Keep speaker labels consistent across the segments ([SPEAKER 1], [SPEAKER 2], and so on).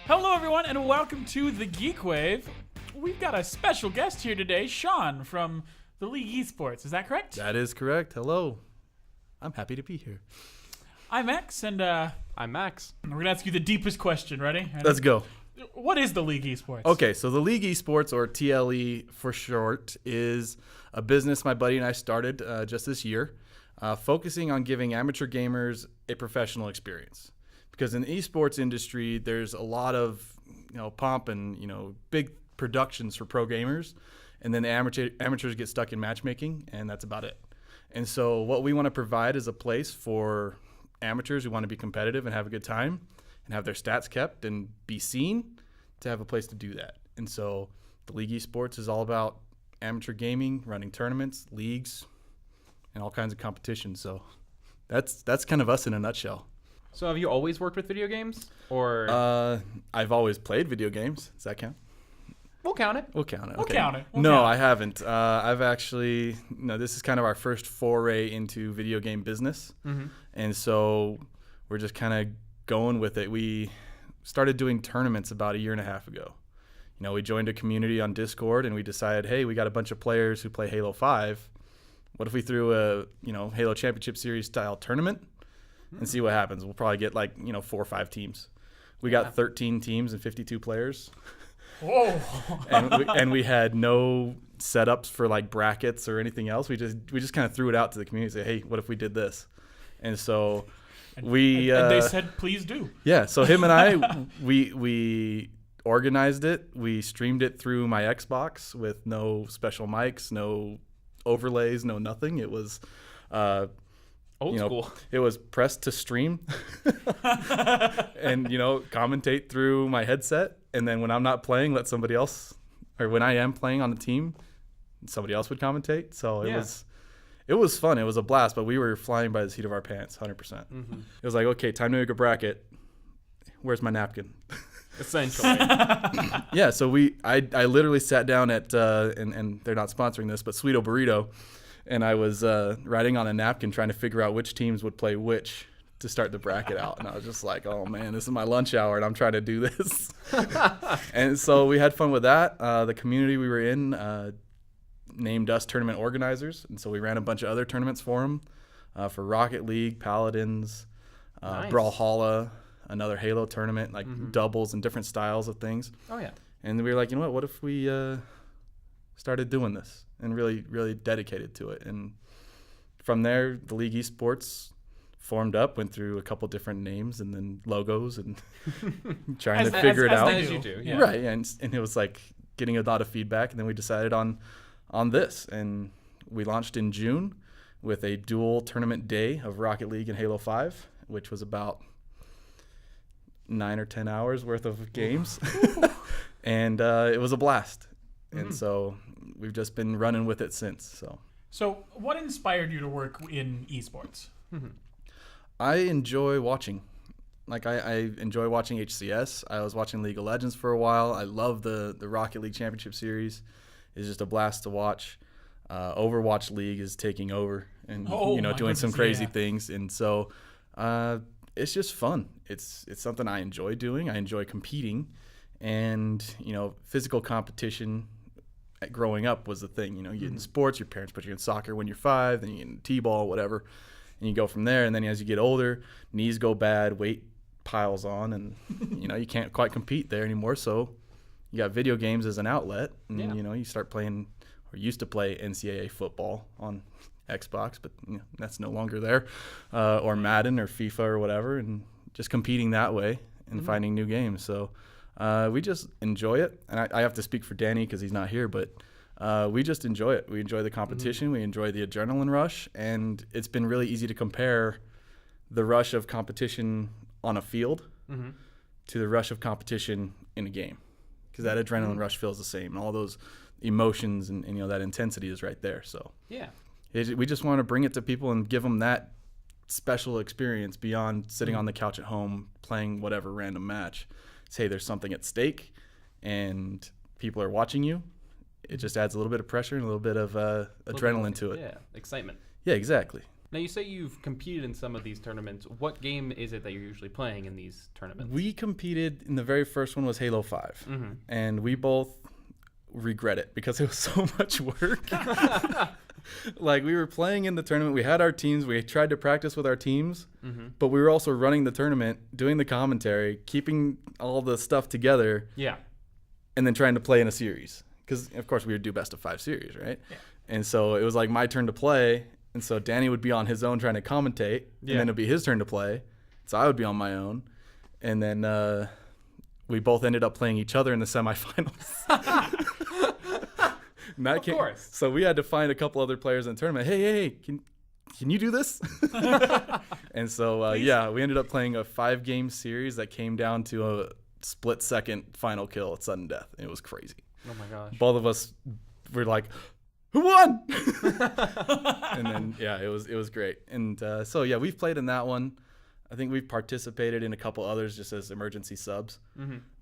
[SPEAKER 1] Hello, everyone, and welcome to the Geekwave. We've got a special guest here today, Sean from the League Esports. Is that correct?
[SPEAKER 2] That is correct. Hello. I'm happy to be here.
[SPEAKER 1] I'm X, and
[SPEAKER 3] I'm Max.
[SPEAKER 1] we're going to ask you the deepest question. Ready?
[SPEAKER 2] Let's go.
[SPEAKER 1] What is the League Esports?
[SPEAKER 2] Okay, so the League Esports, or TLE for short, is a business my buddy and I started just this year, focusing on giving amateur gamers a professional experience. Because in the esports industry, there's a lot of pomp and big productions for pro gamers, and then the amateurs get stuck in matchmaking, and that's about it. And so what we want to provide is a place for amateurs who want to be competitive and have a good time and have their stats kept and be seen, to have a place to do that. And so the League Esports is all about amateur gaming, running tournaments, leagues, and all kinds of competitions. So that's kind of us in a nutshell.
[SPEAKER 3] So have you always worked with video games? Or
[SPEAKER 2] I've always played video games. Does that count?
[SPEAKER 3] We'll count it.
[SPEAKER 2] We'll count it.
[SPEAKER 1] We'll
[SPEAKER 2] Okay.
[SPEAKER 1] count it.
[SPEAKER 2] No, I haven't. I've actually, this is kind of our first foray into video game business.
[SPEAKER 3] Mm-hmm.
[SPEAKER 2] And so we're just kind of going with it. We started doing tournaments about a year and a half ago. We joined a community on Discord, and we decided, hey, we got a bunch of players who play Halo 5. What if we threw a, Halo Championship Series style tournament and see what happens? We'll probably get 4 or 5 teams. We got 13 teams and 52 players.
[SPEAKER 1] Whoa.
[SPEAKER 2] and we had no setups for brackets or anything else. We just kind of threw it out to the community and say, hey, what if we did this? And so
[SPEAKER 1] And
[SPEAKER 2] they
[SPEAKER 1] said, please do.
[SPEAKER 2] Yeah, so him and I, we organized it. We streamed it through my Xbox with no special mics, no overlays, no nothing. It was
[SPEAKER 3] Old school.
[SPEAKER 2] It was press to stream and commentate through my headset, and then when I'm not playing, let somebody else, or when I am playing on the team, somebody else would commentate. So it was fun. It was a blast, but we were flying by the seat of our pants 100%.
[SPEAKER 3] Mm-hmm.
[SPEAKER 2] It was like, okay, time to make a bracket. Where's my napkin?
[SPEAKER 3] Essentially.
[SPEAKER 2] Yeah, so I literally sat down at and they're not sponsoring this, but Sweeto Burrito, and I was writing on a napkin trying to figure out which teams would play which to start the bracket out. And I was just like, oh man, this is my lunch hour and I'm trying to do this. And so we had fun with that. The community we were in named us tournament organizers. And so we ran a bunch of other tournaments for them, for Rocket League, Paladins,
[SPEAKER 3] Nice.
[SPEAKER 2] Brawlhalla, another Halo tournament, doubles and different styles of things.
[SPEAKER 3] Oh, yeah.
[SPEAKER 2] And we were like, what if we started doing this and really, really dedicated to it? And from there, the League Esports formed up, went through a couple different names and then logos and trying to figure it out.
[SPEAKER 3] As you do, yeah.
[SPEAKER 2] Right, and it was getting a lot of feedback, and then we decided on this, and we launched in June with a dual tournament day of Rocket League and Halo 5, which was about 9 or 10 hours worth of games. And it was a blast. And so we've just been running with it since.
[SPEAKER 1] So what inspired you to work in esports?
[SPEAKER 2] I enjoy watching. I enjoy watching HCS. I was watching League of Legends for a while. I love the Rocket League Championship Series. It's just a blast to watch. Overwatch League is taking over and doing some crazy things. And so it's just fun. It's something I enjoy doing. I enjoy competing. And, physical competition growing up was the thing. You get in sports, your parents put you in soccer when you're 5, then you get in t-ball, whatever. And you go from there. And then as you get older, knees go bad, weight piles on, and, you can't quite compete there anymore. So you got video games as an outlet. And, you start playing, or used to play NCAA football on Xbox, but that's no longer there, or Madden or FIFA or whatever, and just competing that way and finding new games. So we just enjoy it. And I have to speak for Danny because he's not here, but we just enjoy it. We enjoy the competition. We enjoy the adrenaline rush. And it's been really easy to compare the rush of competition on a field to the rush of competition in a game, because that adrenaline rush feels the same. And all those emotions and that intensity is right there. So
[SPEAKER 3] Yeah.
[SPEAKER 2] we just want to bring it to people and give them that special experience beyond sitting on the couch at home playing whatever random match. Say there's something at stake and people are watching you. It just adds a little bit of pressure and a little bit of adrenaline to it.
[SPEAKER 3] Yeah, excitement.
[SPEAKER 2] Yeah, exactly.
[SPEAKER 3] Now, you say you've competed in some of these tournaments. What game is it that you're usually playing in these tournaments?
[SPEAKER 2] We competed in the very first one was Halo 5. And we both regret it because it was so much work. Like, we were playing in the tournament. We had our teams. We tried to practice with our teams. But we were also running the tournament, doing the commentary, keeping all the stuff together.
[SPEAKER 3] Yeah.
[SPEAKER 2] And then trying to play in a series. Because, of course, we would do best of 5 series, right? Yeah. And so it was like my turn to play. And so Danny would be on his own trying to commentate. And then it'd be his turn to play. So I would be on my own. And then we both ended up playing each other in the semifinals. Of course. So we had to find a couple other players in the tournament. Hey, can you do this? And so, we ended up playing a 5-game series that came down to a split-second final kill at sudden death. And it was crazy.
[SPEAKER 3] Oh, my gosh.
[SPEAKER 2] Both of us were like, who won? And then, it was great. And we've played in that one. I think we've participated in a couple others just as emergency subs.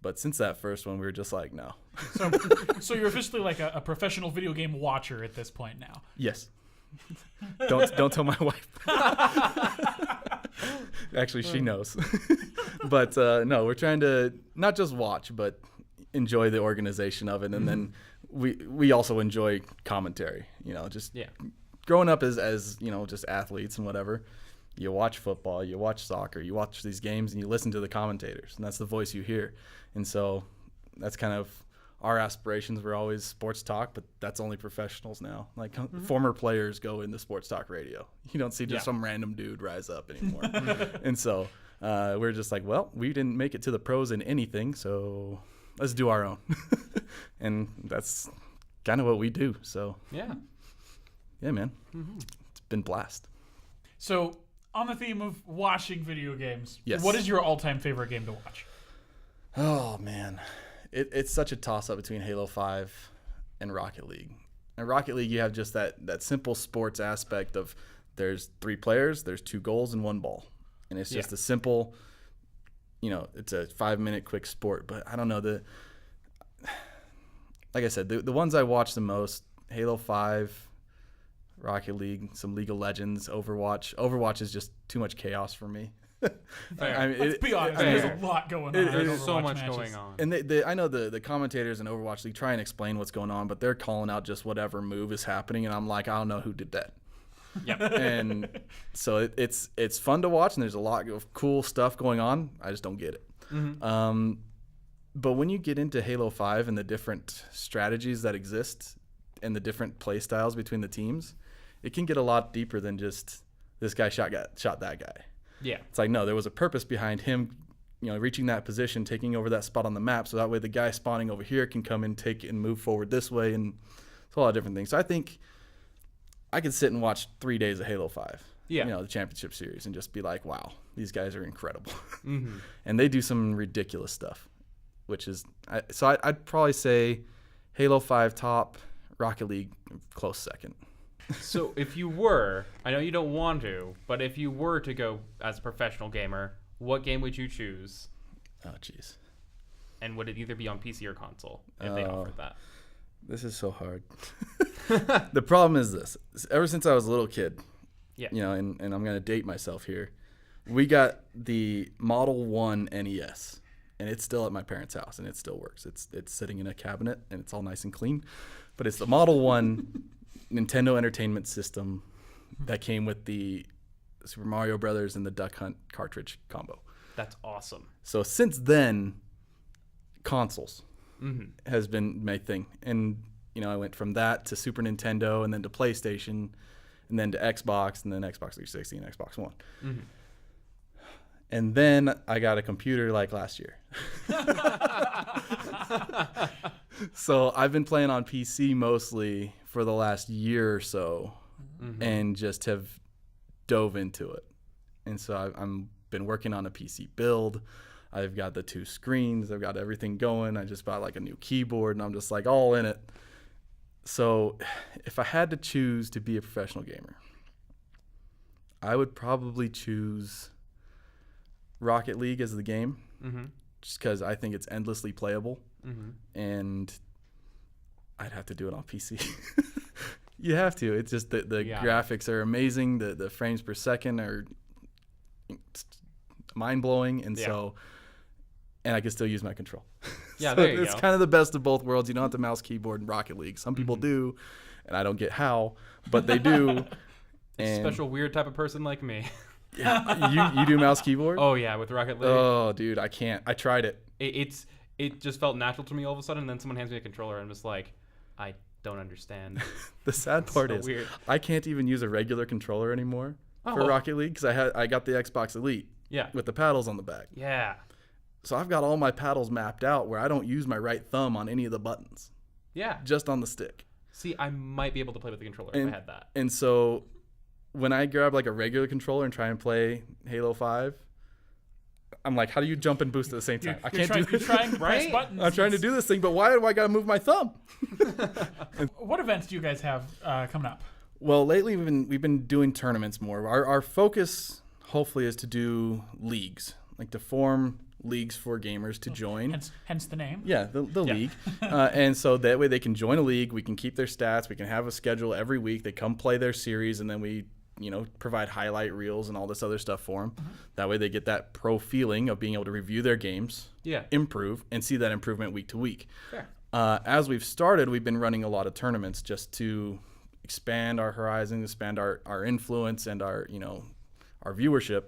[SPEAKER 2] But since that first one, we were just like, no.
[SPEAKER 1] So you're officially like a professional video game watcher at this point now.
[SPEAKER 2] Yes. Don't tell my wife. Actually, she knows. But no, we're trying to not just watch, but enjoy the organization of it. And then we also enjoy commentary, just growing up as just athletes and whatever. You watch football, you watch soccer, you watch these games, and you listen to the commentators, and that's the voice you hear. And so that's kind of our aspirations. We're always sports talk, but that's only professionals now. Like former players go into sports talk radio. You don't see just some random dude rise up anymore. And so we're just like, well, we didn't make it to the pros in anything, so let's do our own. And that's kind of what we do. So yeah, man, it's been a blast.
[SPEAKER 1] So on the theme of watching video games,
[SPEAKER 2] yes.
[SPEAKER 1] What is your all-time favorite game to watch?
[SPEAKER 2] Oh, man. It's such a toss-up between Halo 5 and Rocket League. In Rocket League, you have just that simple sports aspect of there's 3 players, there's 2 goals, and 1 ball. And it's just a simple, it's a 5-minute quick sport. But I don't know, like I said, the ones I watch the most, Halo 5, Rocket League, some League of Legends, Overwatch. Overwatch is just too much chaos for me.
[SPEAKER 1] Let's be honest, there's a lot going on.
[SPEAKER 3] There's so much going on.
[SPEAKER 2] And I know the commentators in Overwatch League try and explain what's going on, but they're calling out just whatever move is happening, and I'm like, I don't know who did that.
[SPEAKER 3] Yep.
[SPEAKER 2] And so it's fun to watch, and there's a lot of cool stuff going on. I just don't get it. But when you get into Halo 5 and the different strategies that exist and the different play styles between the teams, it can get a lot deeper than just this guy shot that guy.
[SPEAKER 3] Yeah.
[SPEAKER 2] It's like, no, there was a purpose behind him, reaching that position, taking over that spot on the map. So that way the guy spawning over here can come and take and move forward this way. And it's a lot of different things. So I think I could sit and watch 3 days of Halo 5, the championship series, and just be like, wow, these guys are incredible. And they do some ridiculous stuff, which is, I'd probably say Halo 5 top, Rocket League close second.
[SPEAKER 3] So if you were, I know you don't want to, but if you were to go as a professional gamer, what game would you choose?
[SPEAKER 2] Oh, jeez.
[SPEAKER 3] And would it either be on PC or console if they offered that?
[SPEAKER 2] This is so hard. The problem is this. Ever since I was a little kid, and I'm going to date myself here, we got the Model 1 NES, and it's still at my parents' house, and it still works. It's sitting in a cabinet, and it's all nice and clean. But it's the Model 1 Nintendo Entertainment System that came with the Super Mario Brothers and the Duck Hunt cartridge combo.
[SPEAKER 3] That's awesome.
[SPEAKER 2] So since then, consoles has been my thing. And, I went from that to Super Nintendo and then to PlayStation and then to Xbox and then Xbox 360 and Xbox One. And then I got a computer like last year. So I've been playing on PC mostly for the last year or so and just have dove into it. And so I've been working on a PC build. I've got the 2 screens. I've got everything going. I just bought like a new keyboard, and I'm just like all in it. So if I had to choose to be a professional gamer, I would probably choose Rocket League as the game, just because I think it's endlessly playable, and I'd have to do it on PC. You have to. It's just the
[SPEAKER 3] Yeah.
[SPEAKER 2] graphics are amazing. The frames per second are mind blowing, and
[SPEAKER 3] Yeah.
[SPEAKER 2] and I can still use my control.
[SPEAKER 3] Yeah,
[SPEAKER 2] So
[SPEAKER 3] there you
[SPEAKER 2] it's
[SPEAKER 3] go.
[SPEAKER 2] kind of the best of both worlds. You don't have to mouse keyboard in Rocket League. Some people do, and I don't get how, but they do. And
[SPEAKER 3] Special weird type of person like me.
[SPEAKER 2] yeah, you do mouse keyboard?
[SPEAKER 3] Oh yeah, with Rocket League.
[SPEAKER 2] Oh, dude, I can't. I tried it.
[SPEAKER 3] It just felt natural to me all of a sudden, and then someone hands me a controller and I'm just like, I don't understand.
[SPEAKER 2] The sad part
[SPEAKER 3] so
[SPEAKER 2] is
[SPEAKER 3] weird.
[SPEAKER 2] I can't even use a regular controller anymore for
[SPEAKER 3] Oh.
[SPEAKER 2] Rocket League because I got the Xbox Elite
[SPEAKER 3] Yeah.
[SPEAKER 2] with the paddles on the back.
[SPEAKER 3] Yeah.
[SPEAKER 2] So I've got all my paddles mapped out where I don't use my right thumb on any of the buttons,
[SPEAKER 3] Yeah.
[SPEAKER 2] just on the stick.
[SPEAKER 3] See, I might be able to play with the controller if I had that.
[SPEAKER 2] And so when I grab like a regular controller and try and play Halo 5, I'm like, how do you jump and boost at the same time? I can't do
[SPEAKER 1] You're
[SPEAKER 2] this.
[SPEAKER 1] trying to press
[SPEAKER 3] Right?
[SPEAKER 1] buttons.
[SPEAKER 2] I'm trying to do this thing, but why do I got to move my thumb?
[SPEAKER 1] What events do you guys have coming up?
[SPEAKER 2] Well, lately we've been doing tournaments more. Our focus hopefully is to do leagues, like to form leagues for gamers to join.
[SPEAKER 1] Hence the name.
[SPEAKER 2] Yeah, the league. And so that way they can join a league, we can keep their stats, we can have a schedule every week. They come play their series, and then we, provide highlight reels and all this other stuff for them. That way they get that pro feeling of being able to review their games,
[SPEAKER 3] Yeah.
[SPEAKER 2] improve, and see that improvement week to week.
[SPEAKER 3] Fair.
[SPEAKER 2] As we've started, we've been running a lot of tournaments just to expand our horizons, expand our influence and our viewership.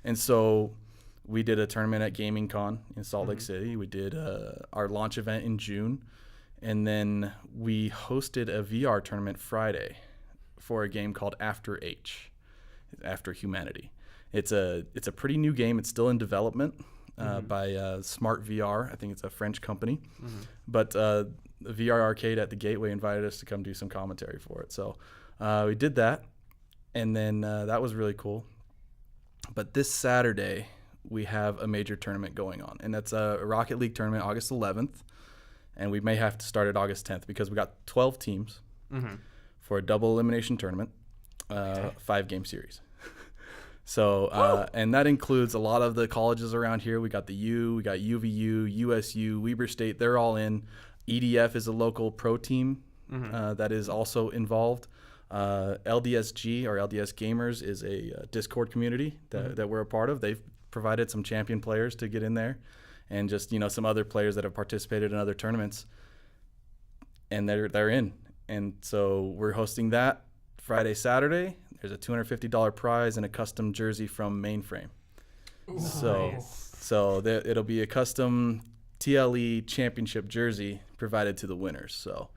[SPEAKER 2] And so we did a tournament at Gaming Con in Salt Lake City. We did our launch event in June. And then we hosted a VR tournament Friday for a game called After After Humanity. It's a pretty new game. It's still in development by Smart VR. I think it's a French company. But the VR Arcade at the Gateway invited us to come do some commentary for it. So we did that. And then that was really cool. But this Saturday, we have a major tournament going on. And that's a Rocket League tournament, August 11th. And we may have to start it August 10th because we got 12 teams for a double elimination tournament, 5-game series. So, and that includes a lot of the colleges around here. We got the U, we got UVU, USU, Weber State. They're all in. EDF is a local pro team that is also involved. LDSG, or LDS Gamers, is a Discord community that we're a part of. They've provided some champion players to get in there, and just some other players that have participated in other tournaments, and they're in. And so we're hosting that Friday, Saturday. There's a $250 prize and a custom jersey from Mainframe.
[SPEAKER 1] Ooh,
[SPEAKER 2] So
[SPEAKER 1] nice.
[SPEAKER 2] it'll be a custom TLE championship jersey provided to the winners. So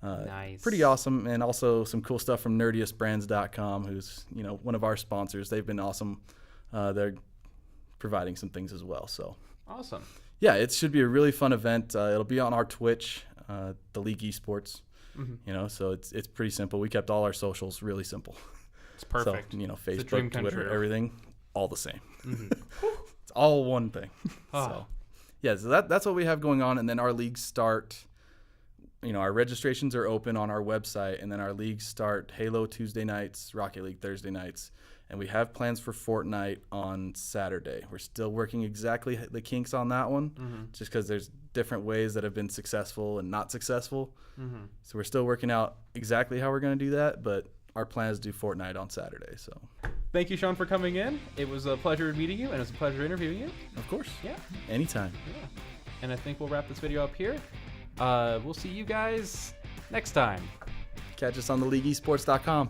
[SPEAKER 3] Nice.
[SPEAKER 2] pretty awesome. And also some cool stuff from nerdiestbrands.com, who's one of our sponsors. They've been awesome. They're providing some things as well. So
[SPEAKER 3] Awesome.
[SPEAKER 2] yeah, it should be a really fun event. It'll be on our Twitch, the League Esports. So it's pretty simple. We kept all our socials really simple.
[SPEAKER 3] It's perfect.
[SPEAKER 2] So
[SPEAKER 3] a dream
[SPEAKER 2] Facebook,
[SPEAKER 3] come
[SPEAKER 2] Twitter,
[SPEAKER 3] true.
[SPEAKER 2] everything, all the same. It's all one thing.
[SPEAKER 3] Ah.
[SPEAKER 2] So yeah, so that's what we have going on. And then our leagues start. Our registrations are open on our website, and then our leagues start Halo Tuesday nights, Rocket League Thursday nights, and we have plans for Fortnite on Saturday. We're still working exactly the kinks on that one, just because there's different ways that have been successful and not successful. So we're still working out exactly how we're going to do that, but our plan is to do Fortnite on Saturday. So
[SPEAKER 3] Thank you, Sean, for coming in. It was a pleasure meeting you, and it was a pleasure interviewing you.
[SPEAKER 2] of course,
[SPEAKER 3] Yeah.
[SPEAKER 2] anytime.
[SPEAKER 3] Yeah. And I think we'll wrap this video up here. We'll see you guys next time.
[SPEAKER 2] Catch us on the leagueesports.com.